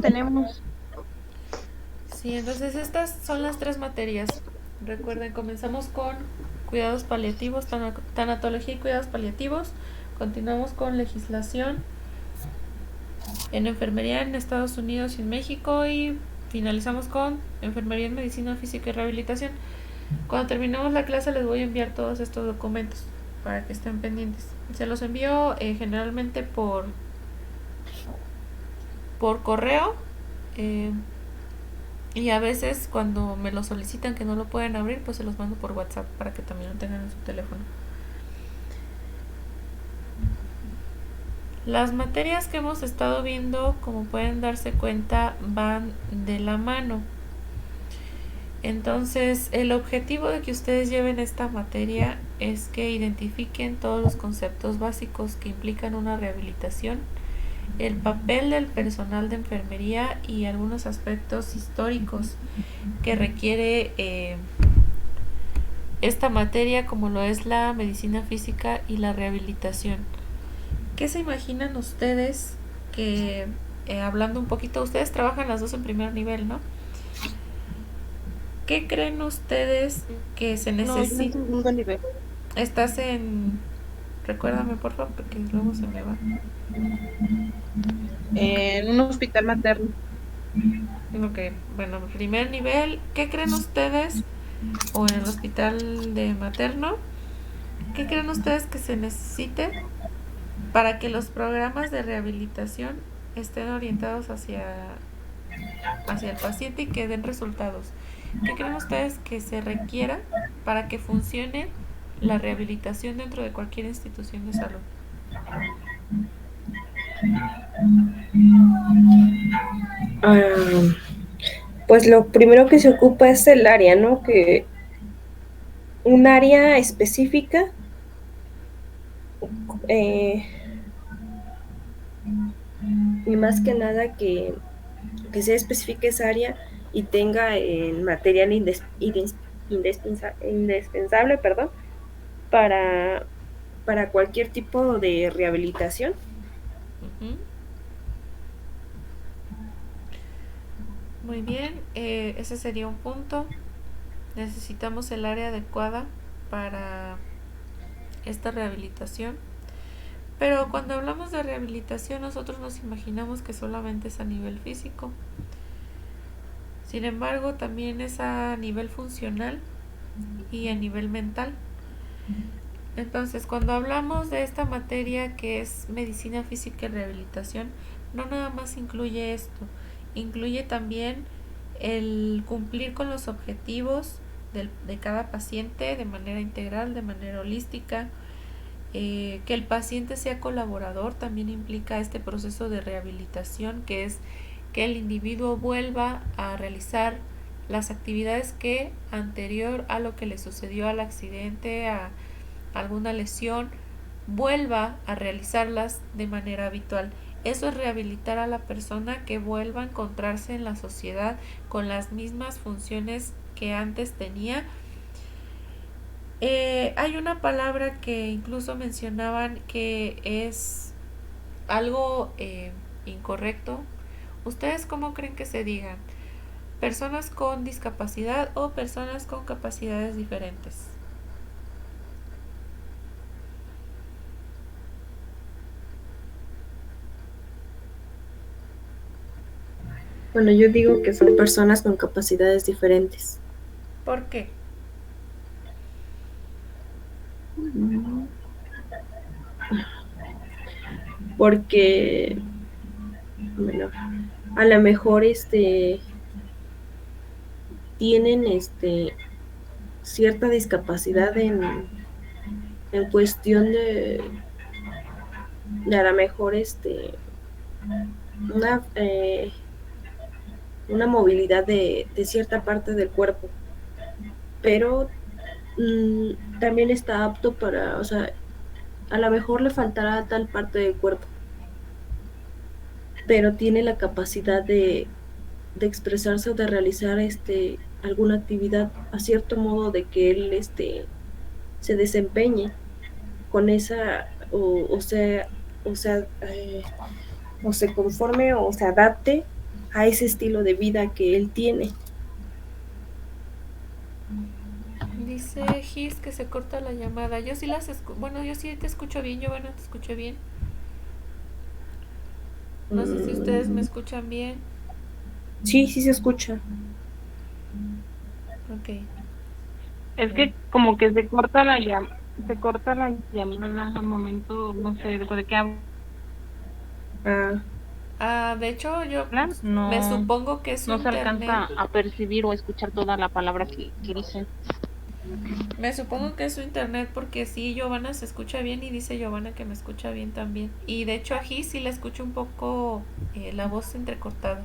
tenemos. Sí, entonces estas son las tres materias. Recuerden, comenzamos con cuidados paliativos, tanatología y cuidados paliativos. Continuamos con legislación en enfermería en Estados Unidos y en México y finalizamos con enfermería en medicina física y rehabilitación. Cuando terminemos la clase les voy a enviar todos estos documentos para que estén pendientes. Se los envío generalmente por correo. eh, Y a veces cuando me lo solicitan que no lo pueden abrir, pues se los mando por WhatsApp para que también lo tengan en su teléfono. Las materias que hemos estado viendo, como pueden darse cuenta, van de la mano. Entonces, el objetivo de que ustedes lleven esta materia es que identifiquen todos los conceptos básicos que implican una rehabilitación, el papel del personal de enfermería y algunos aspectos históricos que requiere esta materia, como lo es la medicina física y la rehabilitación. ¿Qué se imaginan ustedes que, hablando un poquito, ustedes trabajan las dos en primer nivel, ¿no? ¿Qué creen ustedes que se No, yo en necesita? segundo nivel. Estás en... Recuérdame, por favor, porque luego se me va. En un hospital materno. Ok, bueno, primer nivel, ¿qué creen ustedes? O en el hospital de materno, ¿qué creen ustedes que se necesite para que los programas de rehabilitación estén orientados hacia el paciente y que den resultados? ¿Qué creen ustedes que se requiera para que funcione la rehabilitación dentro de cualquier institución de salud? Ah, pues lo primero que se ocupa es el área, ¿no? Que un área específica, eh, y más que nada que se especifique esa área y tenga el material indispensable, perdón, para, para cualquier tipo de rehabilitación. Ujú. Muy bien, ese sería un punto. Necesitamos el área adecuada para esta rehabilitación. Pero cuando hablamos de rehabilitación nosotros nos imaginamos que solamente es a nivel físico. Sin embargo, también es a nivel funcional y a nivel mental. Entonces, cuando hablamos de esta materia que es medicina física y rehabilitación, no nada más incluye esto, incluye también el cumplir con los objetivos de cada paciente de manera integral, de manera holística. Que el paciente sea colaborador también implica este proceso de rehabilitación, que es que el individuo vuelva a realizar las actividades que anterior a lo que le sucedió al accidente, a alguna lesión, vuelva a realizarlas de manera habitual. Eso es rehabilitar a la persona, que vuelva a encontrarse en la sociedad con las mismas funciones que antes tenía. Hay una palabra que incluso mencionaban que es algo incorrecto. ¿Ustedes cómo creen que se digan? ¿Personas con discapacidad o personas con capacidades diferentes? Bueno, yo digo que son personas con capacidades diferentes. ¿Por qué? Porque, bueno, a lo mejor tienen cierta discapacidad en cuestión de a lo mejor una, una movilidad de cierta parte del cuerpo, pero también está apto para, o sea, a lo mejor le faltará tal parte del cuerpo, pero tiene la capacidad de expresarse o de realizar alguna actividad a cierto modo de que él se desempeñe con esa o sea o se conforme o se adapte a ese estilo de vida que él tiene. Dice Gis que se corta la llamada. Yo sí bueno, yo sí te escucho bien, Giovanna, te escucho bien. No sé si ustedes me escuchan bien. Sí, sí se escucha. Ok. Es que como que se corta la llamada al momento, no sé, después de que Ah, De hecho, yo hablan, me no, supongo que es su no se internet. alcanza a percibir o escuchar toda la palabra que dicen. Me supongo que es su internet porque sí, Giovanna se escucha bien y dice Giovanna que me escucha bien también. Y de hecho a Gis sí le escucho un poco la voz entrecortada.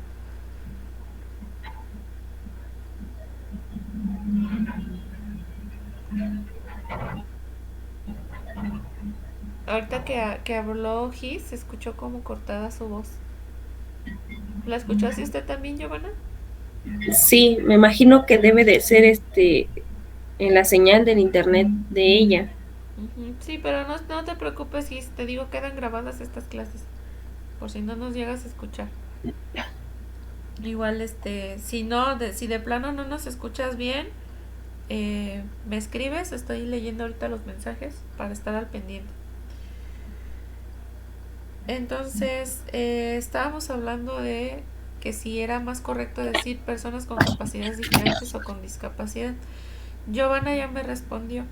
Ahorita que habló Gis se escuchó como cortada su voz. ¿La escuchó así usted también, Giovanna? sí, me imagino que debe de ser en la señal del internet de ella. Ujú. Sí, pero no te preocupes, Gis. Te digo, quedan grabadas estas clases. Por si no nos llegas a escuchar. Igual, si no, si de plano no nos escuchas bien, me escribes. Estoy leyendo ahorita los mensajes para estar al pendiente. Entonces, estábamos hablando de que si era más correcto decir personas con capacidades diferentes o con discapacidad. Giovanna ya me respondió.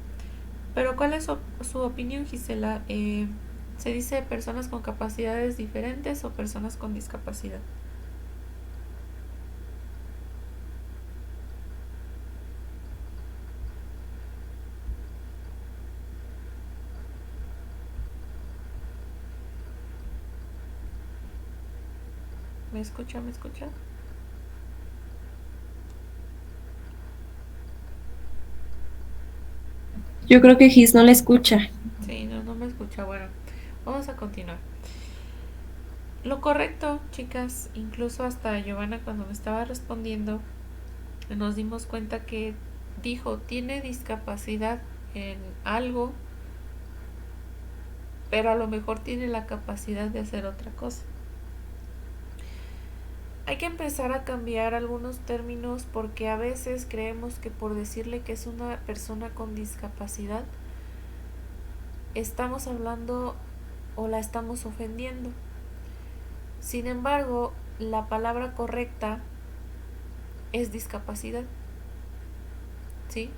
Pero ¿cuál es su opinión, Gisela? ¿Se dice personas con capacidades diferentes o personas con discapacidad? ¿Me escucha? ¿Me escucha? Yo creo que Gis no la escucha. Sí, no me escucha. Bueno, vamos a continuar. Lo correcto, chicas, incluso hasta Giovanna cuando me estaba respondiendo, nos dimos cuenta que dijo, tiene discapacidad en algo, pero a lo mejor tiene la capacidad de hacer otra cosa. Hay que empezar a cambiar algunos términos porque a veces creemos que por decirle que es una persona con discapacidad, estamos hablando o la estamos ofendiendo. Sin embargo, la palabra correcta es discapacidad, ¿sí?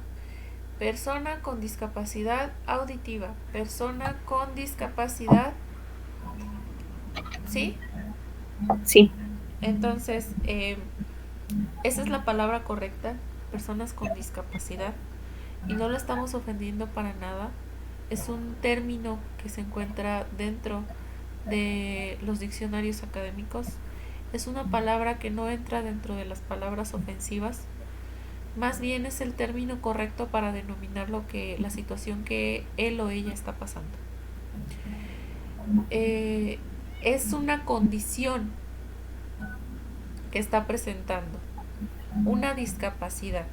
Persona con discapacidad auditiva, persona con discapacidad, ¿sí? Sí, Entonces, esa es la palabra correcta, personas con discapacidad, y no la estamos ofendiendo para nada. Es un término que se encuentra dentro de los diccionarios académicos. Es una palabra que no entra dentro de las palabras ofensivas. Más bien es el término correcto para denominar la situación que él o ella está pasando. Es una condición que está presentando, una discapacidad.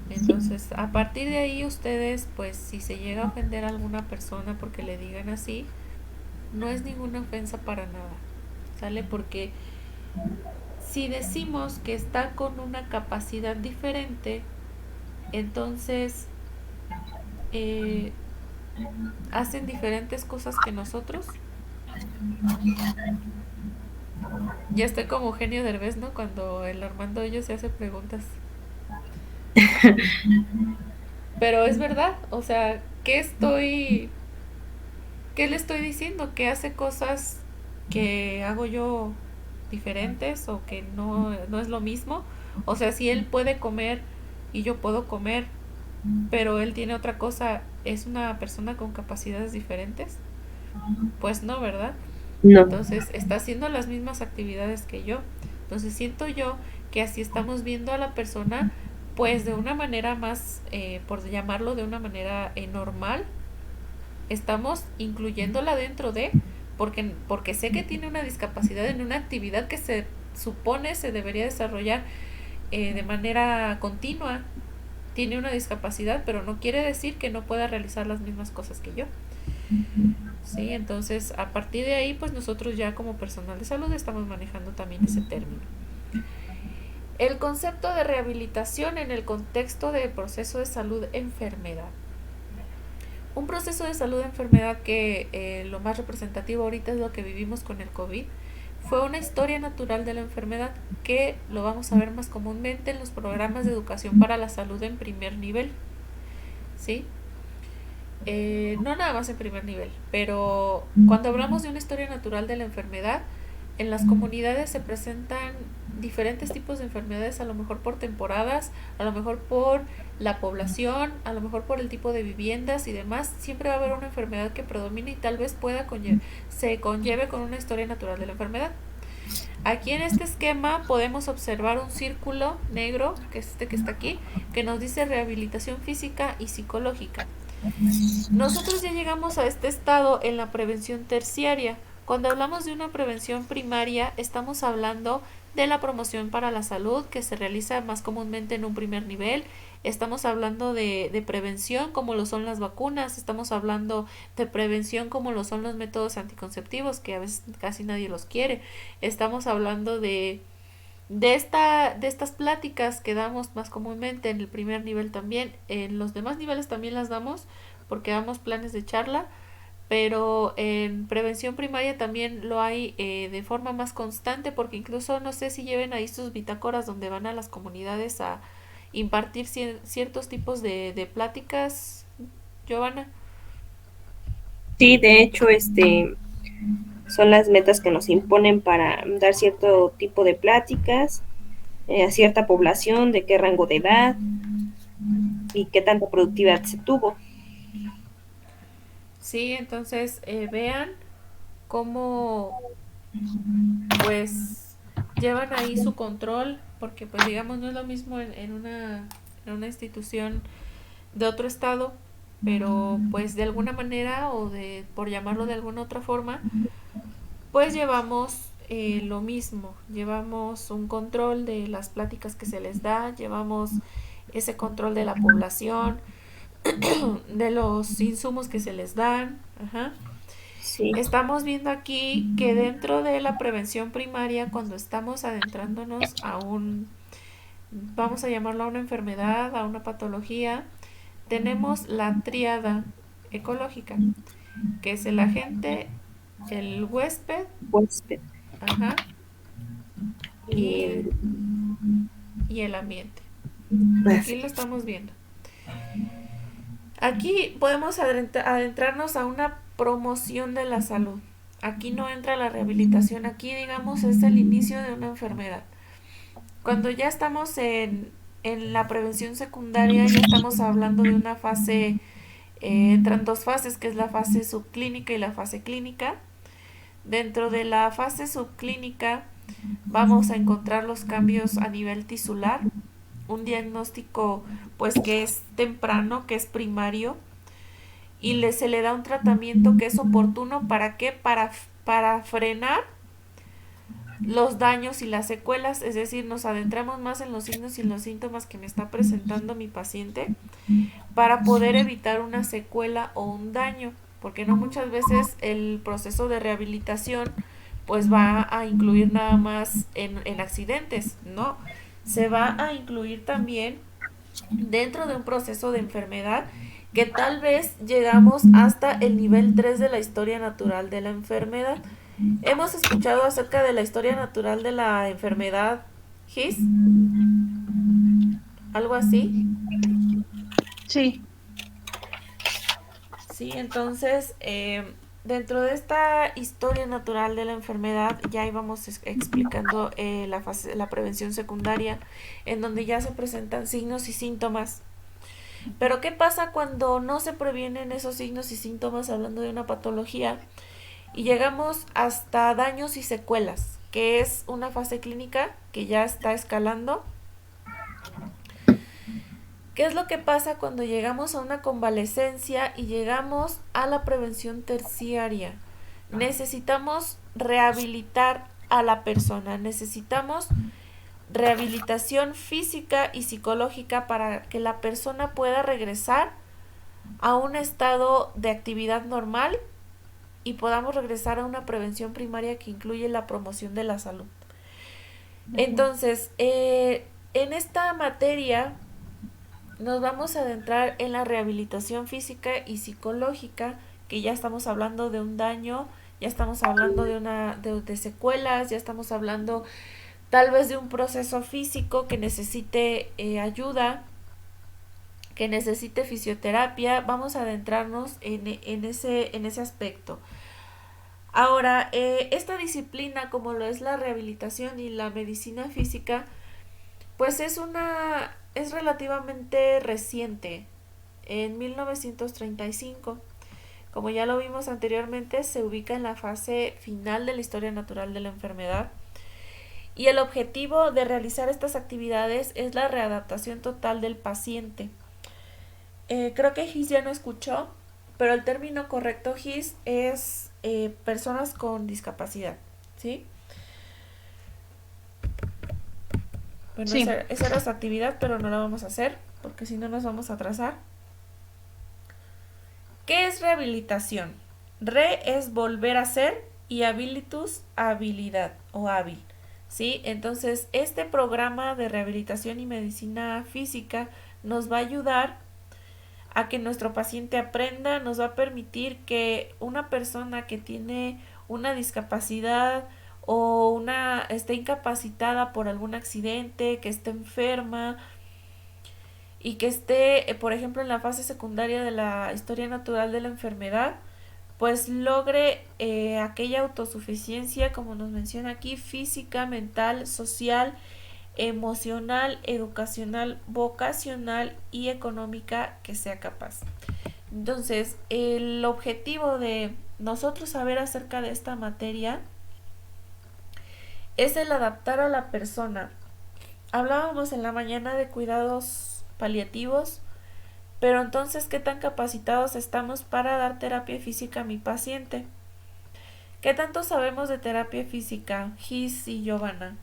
Entonces, a partir de ahí ustedes, pues si se llega a ofender a alguna persona porque le digan así, no es ninguna ofensa para nada, ¿sale? Porque si decimos que está con una capacidad diferente, entonces hacen diferentes cosas que nosotros. Ya estoy como Eugenio Derbez, ¿no? Cuando el Armando Hoyos se hace preguntas. Pero es verdad, o sea, ¿qué le estoy diciendo? Que hace cosas que hago yo diferentes o que no es lo mismo. O sea, si él puede comer y yo puedo comer, pero él tiene otra cosa, ¿es una persona con capacidades diferentes? Pues no, ¿verdad? no. Entonces está haciendo las mismas actividades que yo. Entonces siento yo que así estamos viendo a la persona pues de una manera más, por llamarlo de una manera normal, estamos incluyéndola dentro de, porque sé que tiene una discapacidad en una actividad que se supone se debería desarrollar de manera continua. Tiene una discapacidad, pero no quiere decir que no pueda realizar las mismas cosas que yo. ¿sí? Entonces, a partir de ahí, pues nosotros ya como personal de salud estamos manejando también ese término. El concepto de rehabilitación en el contexto del proceso de salud-enfermedad. Un proceso de salud-enfermedad que lo más representativo ahorita es lo que vivimos con el COVID. Fue una historia natural de la enfermedad que lo vamos a ver más comúnmente en los programas de educación para la salud en primer nivel, ¿sí? No nada más en primer nivel, pero cuando hablamos de una historia natural de la enfermedad, en las comunidades se presentan diferentes tipos de enfermedades, a lo mejor por temporadas, a lo mejor por la población, a lo mejor por el tipo de viviendas y demás. Siempre va a haber una enfermedad que predomine y tal vez se conlleve con una historia natural de la enfermedad. Aquí en este esquema podemos observar un círculo negro, que es este que está aquí, que nos dice rehabilitación física y psicológica. Nosotros ya llegamos a este estado en la prevención terciaria. Cuando hablamos de una prevención primaria, estamos hablando de la promoción para la salud que se realiza más comúnmente en un primer nivel. Estamos hablando de prevención como lo son las vacunas, estamos hablando de prevención como lo son los métodos anticonceptivos que a veces casi nadie los quiere. Estamos hablando de estas pláticas que damos más comúnmente en el primer nivel también. En los demás niveles también las damos porque damos planes de charla, pero en prevención primaria también lo hay de forma más constante, porque incluso no sé si lleven ahí sus bitácoras donde van a las comunidades a impartir ciertos tipos de pláticas, Giovanna. Sí, de hecho, son las metas que nos imponen para dar cierto tipo de pláticas a cierta población, de qué rango de edad y qué tanta productividad se tuvo. Sí, entonces vean cómo pues llevan ahí su control, porque pues digamos no es lo mismo en una institución de otro estado, pero pues de alguna manera o de por llamarlo de alguna otra forma, pues llevamos lo mismo, llevamos un control de las pláticas que se les da, llevamos ese control de la población, de los insumos que se les dan, ajá. Sí, Estamos viendo aquí que dentro de la prevención primaria, cuando estamos adentrándonos a vamos a llamarlo a una enfermedad, a una patología, tenemos la tríada ecológica, que es el agente, el huésped, pues, ajá, y y, y el ambiente. Aquí así. lo estamos viendo. Aquí podemos adentrarnos a una promoción de la salud. Aquí no entra la rehabilitación, aquí digamos es el inicio de una enfermedad. Cuando ya estamos en la prevención secundaria, ya estamos hablando de una fase, entran dos fases, que es la fase subclínica y la fase clínica. Dentro de la fase subclínica vamos a encontrar los cambios a nivel tisular, un diagnóstico pues que es temprano, que es primario, y se le da un tratamiento que es oportuno. ¿Para qué? Para frenar los daños y las secuelas, es decir, nos adentramos más en los signos y los síntomas que me está presentando mi paciente para poder evitar una secuela o un daño, porque no muchas veces el proceso de rehabilitación pues va a incluir nada más en accidentes, no, se va a incluir también dentro de un proceso de enfermedad que tal vez llegamos hasta el nivel 3 de la historia natural de la enfermedad. Hemos escuchado acerca de la historia natural de la enfermedad, Gis, algo así. Sí. Sí, entonces dentro de esta historia natural de la enfermedad ya íbamos explicando la prevención secundaria, en donde ya se presentan signos y síntomas. Pero ¿qué pasa cuando no se previenen esos signos y síntomas hablando de una patología? Y llegamos hasta daños y secuelas, que es una fase clínica que ya está escalando. ¿Qué es lo que pasa cuando llegamos a una convalecencia y llegamos a la prevención terciaria? Necesitamos rehabilitar a la persona, necesitamos rehabilitación física y psicológica para que la persona pueda regresar a un estado de actividad normal y podamos regresar a una prevención primaria que incluye la promoción de la salud. Entonces, en esta materia nos vamos a adentrar en la rehabilitación física y psicológica, que ya estamos hablando de un daño, ya estamos hablando de secuelas, ya estamos hablando tal vez de un proceso físico que necesite ayuda, que necesite fisioterapia. Vamos a adentrarnos en ese aspecto. Ahora, esta disciplina, como lo es la rehabilitación y la medicina física, pues es relativamente reciente, en 1935. Como ya lo vimos anteriormente, se ubica en la fase final de la historia natural de la enfermedad. Y el objetivo de realizar estas actividades es la readaptación total del paciente. Creo que Gis ya no escuchó, pero el término correcto, Gis, es personas con discapacidad, ¿sí? Bueno, Sí, esa era su actividad, pero no la vamos a hacer, porque si no nos vamos a atrasar. ¿Qué es rehabilitación? Re es volver a ser y habilitus, habilidad o hábil. ¿Sí? Entonces, este programa de rehabilitación y medicina física nos va a ayudar a que nuestro paciente aprenda, nos va a permitir que una persona que tiene una discapacidad o esté incapacitada por algún accidente, que esté enferma y que esté, por ejemplo, en la fase secundaria de la historia natural de la enfermedad, pues logre aquella autosuficiencia, como nos menciona aquí, física, mental, social, emocional, educacional, vocacional y económica que sea capaz. Entonces, el objetivo de nosotros saber acerca de esta materia es el adaptar a la persona. Hablábamos en la mañana de cuidados paliativos, pero entonces, ¿qué tan capacitados estamos para dar terapia física a mi paciente? ¿Qué tanto sabemos de terapia física, Gis y Giovanna?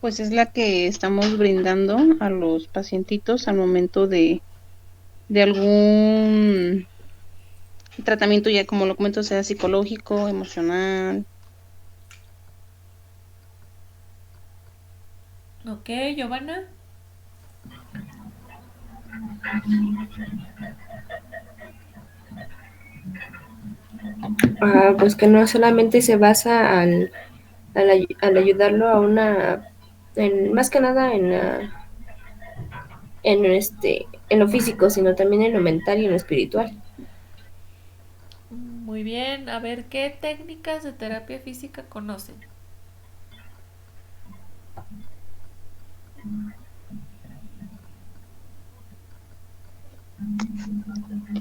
pues es la que estamos brindando a los pacientitos al momento de algún tratamiento, ya como lo comento, sea psicológico, emocional. Ok, Giovanna. Pues que no solamente se basa al ayudarlo a más que nada en lo físico, sino también en lo mental y en lo espiritual. Muy bien. A ver, ¿qué técnicas de terapia física conocen?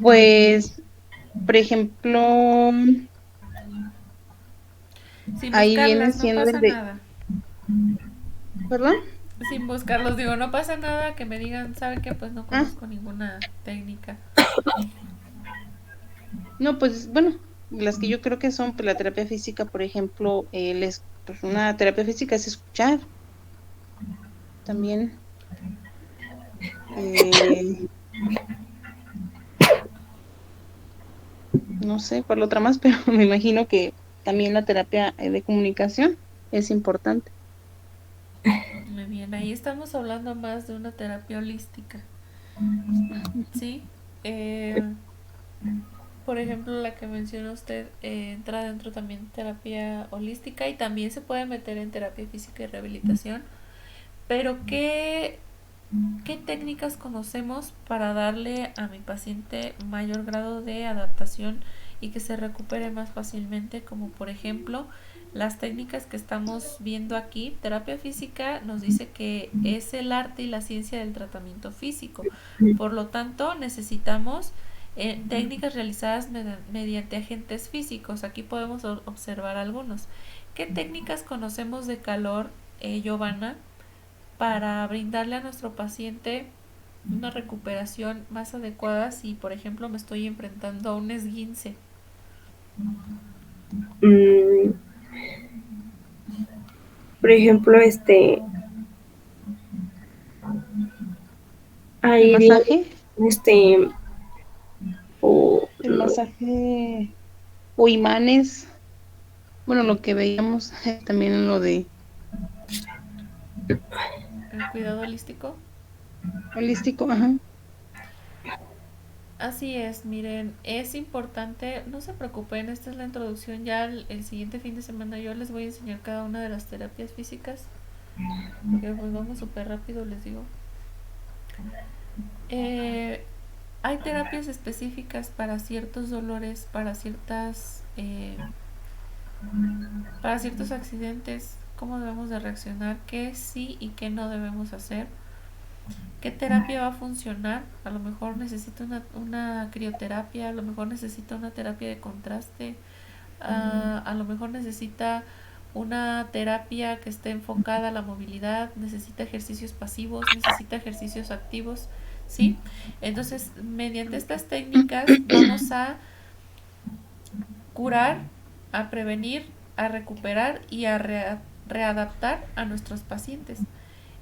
Pues, por ejemplo, Sin ahí viene buscarlas, no siendo el pasa de, nada. ¿perdón? Sin buscarlos, digo, no pasa nada que me digan, ¿saben qué? Pues no Ah, conozco ninguna técnica. no, pues bueno, las que yo creo que son pues, la terapia física, por ejemplo, pues, una terapia física es escuchar también. eh, no sé cuál otra más, pero me imagino que también la terapia de comunicación es importante. Muy bien, ahí estamos hablando más de una terapia holística, ¿sí? Eh, por ejemplo, la que menciona usted entra dentro también de terapia holística y también se puede meter en terapia física y rehabilitación. Pero ¿qué técnicas conocemos para darle a mi paciente mayor grado de adaptación y que se recupere más fácilmente? Como por ejemplo las técnicas que estamos viendo aquí. Terapia física nos dice que es el arte y la ciencia del tratamiento físico. Por lo tanto, necesitamos técnicas realizadas mediante agentes físicos. Aquí podemos observar algunos. ¿Qué técnicas conocemos de calor, Giovanna, para brindarle a nuestro paciente una recuperación más adecuada si, por ejemplo, me estoy enfrentando a un esguince? Mm, por ejemplo, El ahí masaje, este, o El masaje o imanes, bueno, lo que veíamos también en lo de El cuidado holístico. holístico, ajá. Así es, miren, es importante, no se preocupen, esta es la introducción, ya el siguiente fin de semana yo les voy a enseñar cada una de las terapias físicas, porque pues vamos súper rápido, les digo. Eh, Hay terapias específicas para ciertos dolores, para ciertos accidentes, cómo debemos de reaccionar, qué sí y qué no debemos hacer, qué terapia va a funcionar. A lo mejor necesita una crioterapia, a lo mejor necesita una terapia de contraste, a lo mejor necesita una terapia que esté enfocada a la movilidad, necesita ejercicios pasivos, necesita ejercicios activos, ¿sí? Entonces, mediante estas técnicas vamos a curar, a prevenir, a recuperar y a readaptar a nuestros pacientes.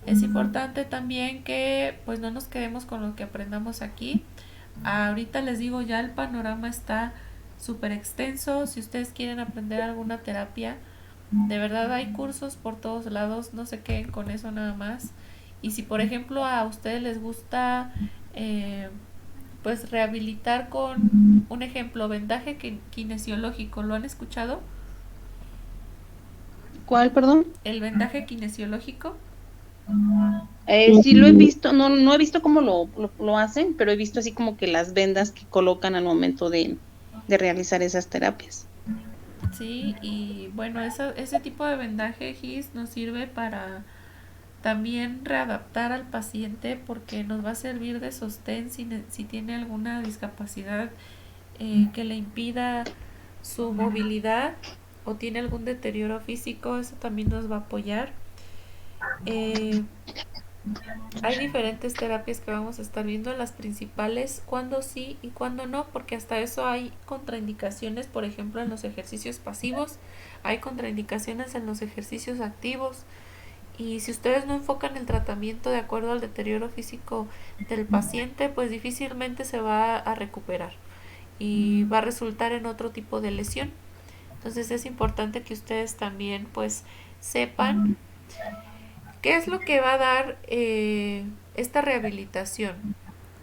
Es importante también que pues no nos quedemos con lo que aprendamos aquí. Ahorita les digo, ya el panorama está súper extenso. Si ustedes quieren aprender alguna terapia, de verdad hay cursos por todos lados, no se queden con eso nada más. Y si por ejemplo a ustedes les gusta eh, pues rehabilitar con un ejemplo, vendaje kinesiológico, ¿lo han escuchado? ¿Cuál, perdón? El vendaje kinesiológico. Sí lo he visto, no he visto cómo lo hacen, pero he visto así como que las vendas que colocan al momento de realizar esas terapias. Sí, y bueno, ese tipo de vendaje GIS nos sirve para también readaptar al paciente porque nos va a servir de sostén si tiene alguna discapacidad que le impida su movilidad o tiene algún deterioro físico, eso también nos va a apoyar. Eh, Hay diferentes terapias que vamos a estar viendo, las principales, cuándo sí y cuándo no, porque hasta eso hay contraindicaciones, por ejemplo, en los ejercicios pasivos, hay contraindicaciones en los ejercicios activos, y si ustedes no enfocan el tratamiento de acuerdo al deterioro físico del paciente, pues difícilmente se va a recuperar y va a resultar en otro tipo de lesión. Entonces es importante que ustedes también pues sepan qué es lo que va a dar esta rehabilitación.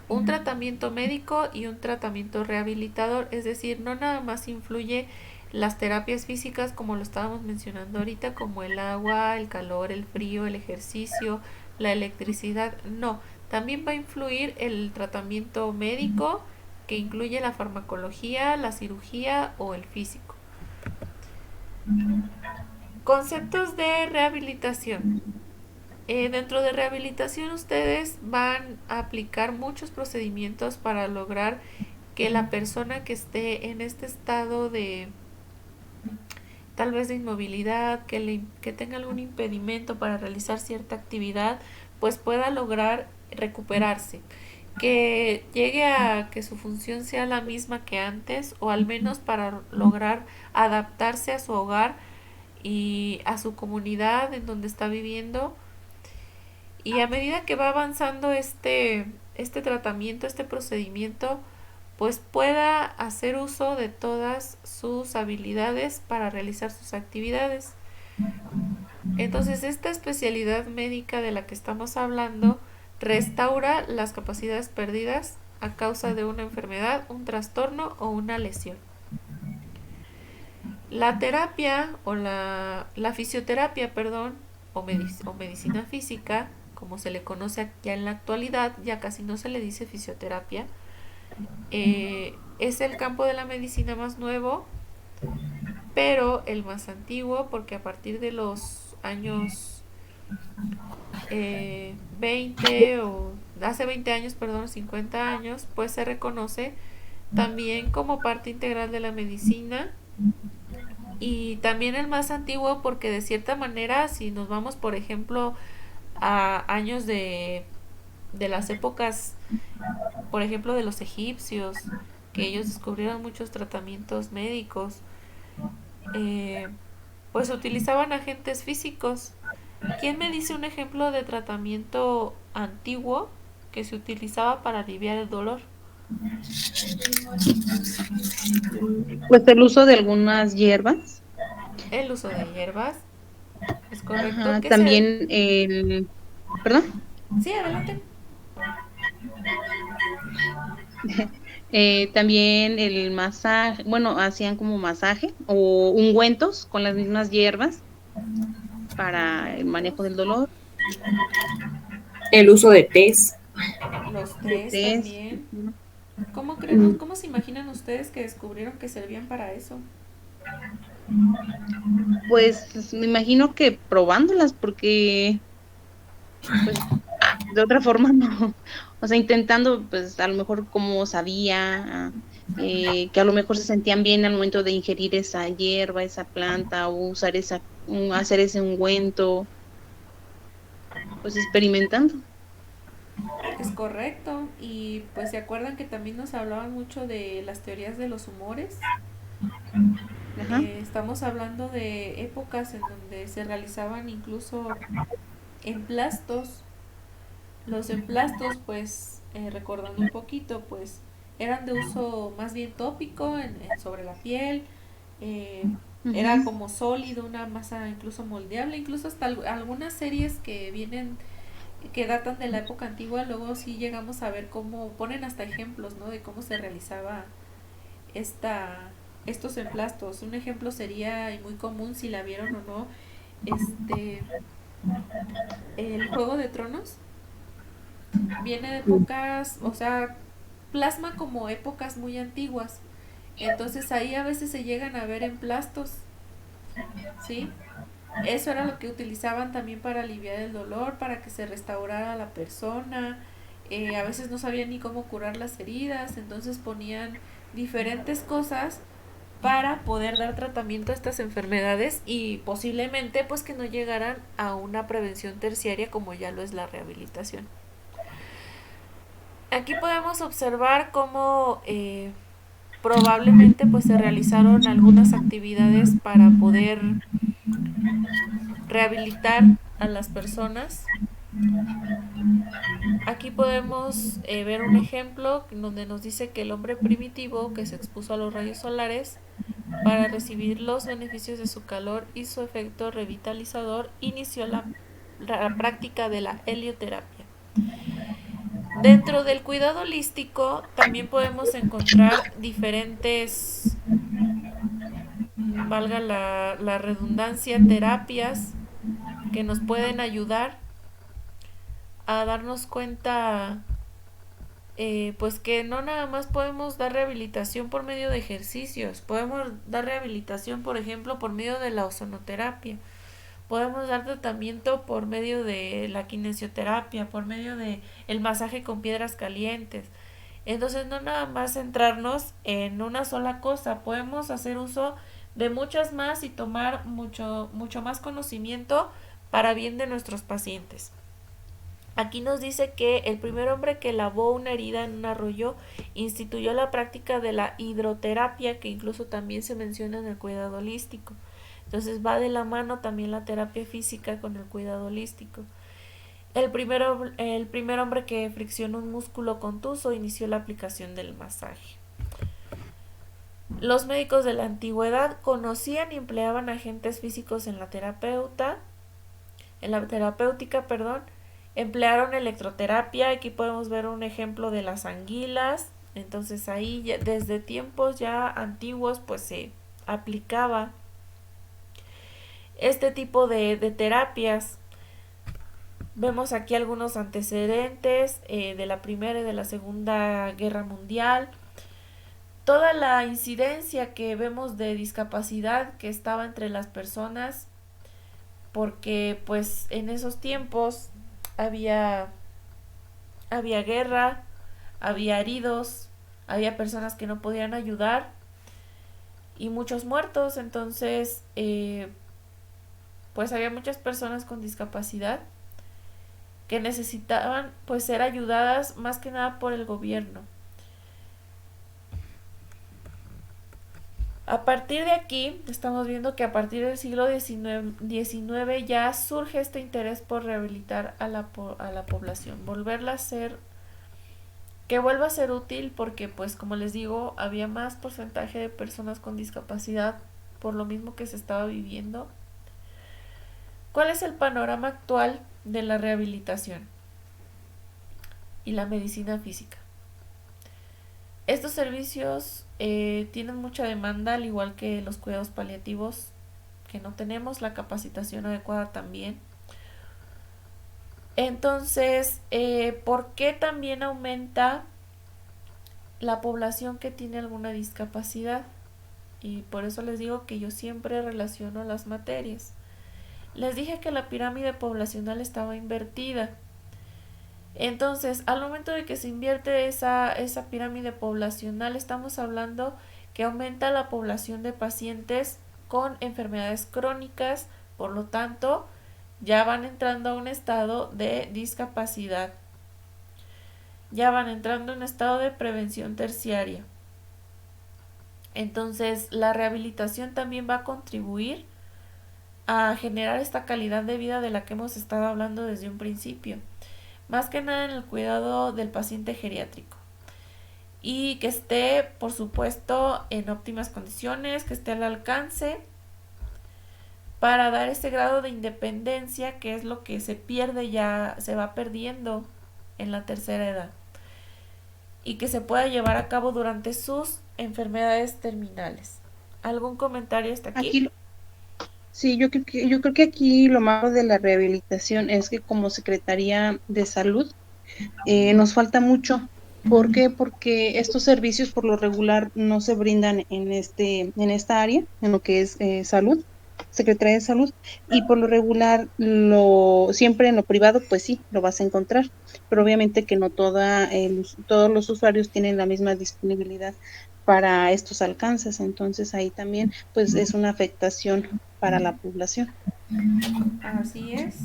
Un tratamiento médico y un tratamiento rehabilitador, es decir, no nada más influye las terapias físicas como lo estábamos mencionando ahorita, como el agua, el calor, el frío, el ejercicio, la electricidad, no, también va a influir el tratamiento médico que incluye la farmacología, la cirugía o el físico. Conceptos de rehabilitación. Dentro de rehabilitación ustedes van a aplicar muchos procedimientos para lograr que la persona que esté en este estado de tal vez de inmovilidad, que tenga algún impedimento para realizar cierta actividad, pues pueda lograr recuperarse, que llegue a que su función sea la misma que antes o al menos para lograr adaptarse a su hogar y a su comunidad en donde está viviendo. Y a medida que va avanzando este tratamiento, este procedimiento, pues pueda hacer uso de todas sus habilidades para realizar sus actividades. Entonces, esta especialidad médica de la que estamos hablando restaura las capacidades perdidas a causa de una enfermedad, un trastorno o una lesión. La terapia o la fisioterapia, perdón, o medicina física, como se le conoce ya en la actualidad, ya casi no se le dice fisioterapia, es el campo de la medicina más nuevo, pero el más antiguo, porque a partir de los años 20 o hace 20 años, perdón, 50 años, pues se reconoce también como parte integral de la medicina. Y también el más antiguo porque de cierta manera si nos vamos por ejemplo a años de las épocas por ejemplo de los egipcios, que ellos descubrieron muchos tratamientos médicos, eh, pues utilizaban agentes físicos. ¿Quién me dice un ejemplo de tratamiento antiguo que se utilizaba para aliviar el dolor. Pues el uso de algunas hierbas. El uso de hierbas, es correcto. Ajá, ¿Qué se...? también el, perdón, Sí, adelante. también el masaje, bueno, hacían como masaje o ungüentos con las mismas hierbas para el manejo del dolor, El uso de tés. Los de tés tés. también. Ujú. ¿Cómo se imaginan ustedes que descubrieron que servían para eso? Pues me imagino que probándolas, porque pues de otra forma no, o sea, intentando pues a lo mejor como sabía, que a lo mejor se sentían bien al momento de ingerir esa hierba, esa planta, o usar hacer ese ungüento, pues experimentando. Es correcto. Y pues se acuerdan que también nos hablaban mucho de las teorías de los humores. Ajá. Estamos hablando de épocas en donde se realizaban incluso emplastos. Los emplastos, pues, recordando un poquito, pues, eran de uso más bien tópico sobre la piel. eh, Era Ujú. como sólido, una masa incluso moldeable, incluso hasta algunas series que vienen, que datan de la época antigua, luego sí llegamos a ver cómo ponen hasta ejemplos, ¿no? De cómo se realizaba esta, estos emplastos. Un ejemplo sería, y muy común si la vieron o no, este, el Juego de Tronos. Viene de épocas, o sea, plasma como épocas muy antiguas. Entonces ahí a veces se llegan a ver emplastos, ¿sí? Eso era lo que utilizaban también para aliviar el dolor, para que se restaurara la persona. A veces no sabían ni cómo curar las heridas, entonces ponían diferentes cosas para poder dar tratamiento a estas enfermedades y posiblemente pues que no llegaran a una prevención terciaria como ya lo es la rehabilitación. Aquí podemos observar cómo probablemente pues se realizaron algunas actividades para poder rehabilitar a las personas. Aquí podemos ver un ejemplo donde nos dice que el hombre primitivo que se expuso a los rayos solares para recibir los beneficios de su calor y su efecto revitalizador inició la práctica de la helioterapia. Dentro del cuidado holístico también podemos encontrar diferentes, valga la redundancia, terapias que nos pueden ayudar a darnos cuenta, pues que no nada más podemos dar rehabilitación por medio de ejercicios, podemos dar rehabilitación, por ejemplo, por medio de la ozonoterapia, podemos dar tratamiento por medio de la kinesioterapia, por medio de el masaje con piedras calientes. Entonces no nada más centrarnos en una sola cosa, podemos hacer uso de muchas más y tomar mucho más conocimiento para bien de nuestros pacientes. Aquí nos dice que el primer hombre que lavó una herida en un arroyo instituyó la práctica de la hidroterapia, que incluso también se menciona en el cuidado holístico. Entonces va de la mano también la terapia física con el cuidado holístico. El primer hombre que friccionó un músculo contuso inició la aplicación del masaje. Los médicos de la antigüedad conocían y empleaban agentes físicos en la terapéutica, emplearon electroterapia. Aquí podemos ver un ejemplo de las anguilas. Entonces ahí ya, desde tiempos ya antiguos pues se aplicaba este tipo de terapias. Vemos aquí algunos antecedentes de la Primera y de la Segunda Guerra Mundial. Toda la incidencia que vemos de discapacidad que estaba entre las personas, porque pues en esos tiempos había guerra, había heridos, había personas que no podían ayudar y muchos muertos. Entonces pues había muchas personas con discapacidad que necesitaban pues ser ayudadas más que nada por el gobierno. A partir de aquí estamos viendo que a partir del siglo XIX ya surge este interés por rehabilitar a la población, volverla a ser que vuelva a ser útil porque, pues como les digo, había más porcentaje de personas con discapacidad por lo mismo que se estaba viviendo. ¿Cuál es el panorama actual de la rehabilitación y la medicina física? Estos servicios tienen mucha demanda, al igual que los cuidados paliativos, que no tenemos la capacitación adecuada también. Entonces, ¿por qué también aumenta la población que tiene alguna discapacidad? Y por eso les digo que yo siempre relaciono las materias. Les dije que la pirámide poblacional estaba invertida. Entonces, al momento de que se invierte esa pirámide poblacional, estamos hablando que aumenta la población de pacientes con enfermedades crónicas, por lo tanto, ya van entrando a un estado de discapacidad. Ya van entrando en un estado de prevención terciaria. Entonces, la rehabilitación también va a contribuir a generar esta calidad de vida de la que hemos estado hablando desde un principio. Más que nada en el cuidado del paciente geriátrico. Y que esté, por supuesto, en óptimas condiciones, que esté al alcance para dar ese grado de independencia que es lo que se pierde ya, se va perdiendo en la tercera edad. Y que se pueda llevar a cabo durante sus enfermedades terminales. ¿Algún comentario hasta aquí? Sí, yo creo que aquí lo malo de la rehabilitación es que como Secretaría de Salud nos falta mucho. ¿Por qué? Porque estos servicios por lo regular no se brindan en esta área, en lo que es salud, Secretaría de Salud, y por lo regular siempre en lo privado, pues sí, lo vas a encontrar, pero obviamente que no todos los usuarios tienen la misma disponibilidad para estos alcances, entonces ahí también pues es una afectación para la población. Así es.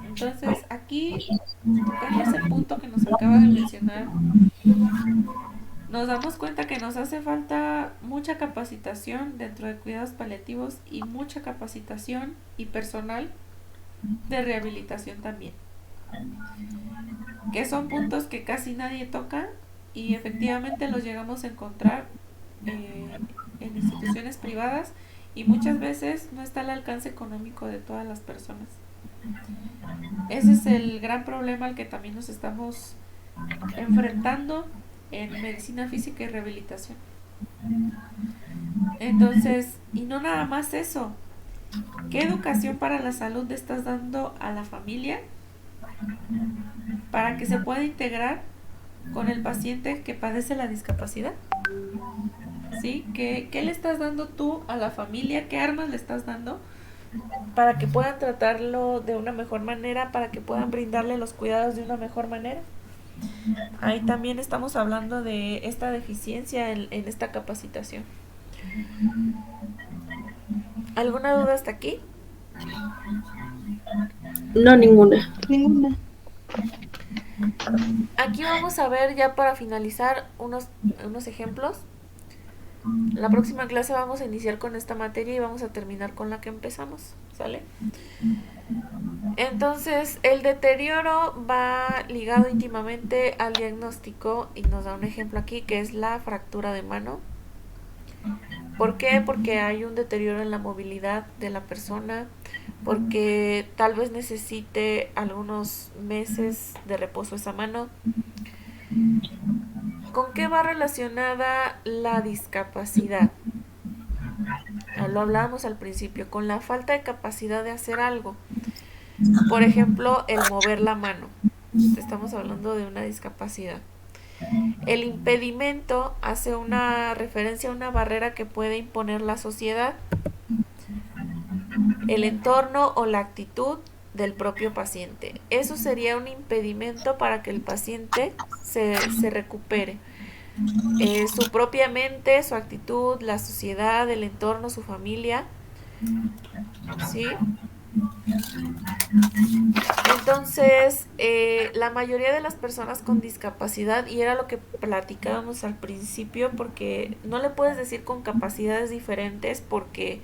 Entonces, aquí, tocando ese punto que nos acaba de mencionar, nos damos cuenta que nos hace falta mucha capacitación dentro de cuidados paliativos y mucha capacitación y personal de rehabilitación también. Que son puntos que casi nadie toca y efectivamente los llegamos a encontrar en instituciones privadas y muchas veces no está al alcance económico de todas las personas. Ese es el gran problema al que también nos estamos enfrentando en medicina física y rehabilitación. Entonces, y no nada más eso, ¿qué educación para la salud le estás dando a la familia para que se pueda integrar con el paciente que padece la discapacidad? ¿Sí? ¿Qué le estás dando tú a la familia? ¿Qué armas le estás dando para que puedan tratarlo de una mejor manera, para que puedan brindarle los cuidados de una mejor manera? Ahí también estamos hablando de esta deficiencia en esta capacitación. ¿Alguna duda hasta aquí? No, ninguna. Ninguna. Aquí vamos a ver ya para finalizar unos ejemplos. La próxima clase vamos a iniciar con esta materia y vamos a terminar con la que empezamos, ¿sale? Entonces, el deterioro va ligado íntimamente al diagnóstico y nos da un ejemplo aquí que es la fractura de mano. ¿Por qué? Porque hay un deterioro en la movilidad de la persona, porque tal vez necesite algunos meses de reposo esa mano. ¿Con qué va relacionada la discapacidad? Lo hablábamos al principio, con la falta de capacidad de hacer algo. Por ejemplo, el mover la mano. Estamos hablando de una discapacidad. El impedimento hace una referencia a una barrera que puede imponer la sociedad, el entorno o la actitud del propio paciente. Eso sería un impedimento para que el paciente se recupere. Su propia mente, su actitud, la sociedad, el entorno, su familia. ¿Sí? Entonces, la mayoría de las personas con discapacidad, y era lo que platicábamos al principio, porque no le puedes decir con capacidades diferentes porque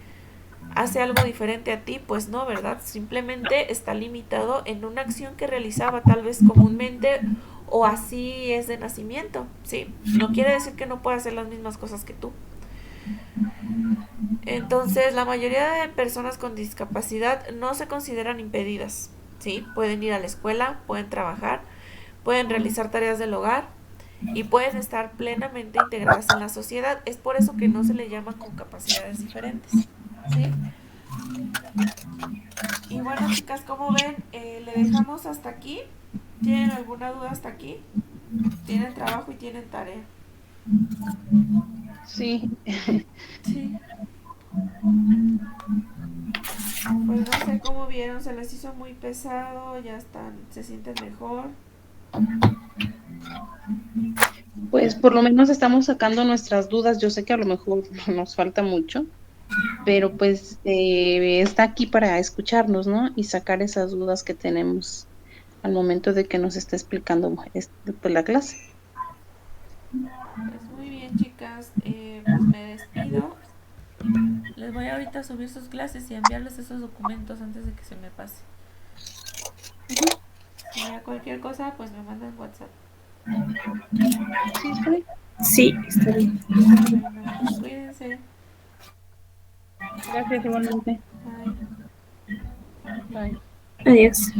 hace algo diferente a ti, pues no, ¿verdad? Simplemente está limitado en una acción que realizaba tal vez comúnmente o así es de nacimiento, ¿sí? No quiere decir que no pueda hacer las mismas cosas que tú. Entonces, la mayoría de personas con discapacidad no se consideran impedidas, ¿sí? Pueden ir a la escuela, pueden trabajar, pueden realizar tareas del hogar y pueden estar plenamente integradas en la sociedad. Es por eso que no se le llama con capacidades diferentes, ¿sí? Y bueno, chicas, como ven, le dejamos hasta aquí. ¿Tienen alguna duda hasta aquí? Tienen trabajo y tienen tarea. Sí, Sí. Pues no sé cómo vieron, se les hizo muy pesado, ya están, se sienten mejor. pues por lo menos estamos sacando nuestras dudas. Yo sé que a lo mejor nos falta mucho, pero pues está aquí para escucharnos, ¿no? Y sacar esas dudas que tenemos al momento de que nos está explicando pues, la clase. Pues muy bien, chicas, pues me despido. Les voy ahorita a subir sus clases y a enviarles esos documentos antes de que se me pase. Si ya cualquier cosa, pues me mandan WhatsApp. Sí, está bien. Sí, está bien. Bueno, pues cuídense. Gracias igualmente. Bye. Bye. Adiós.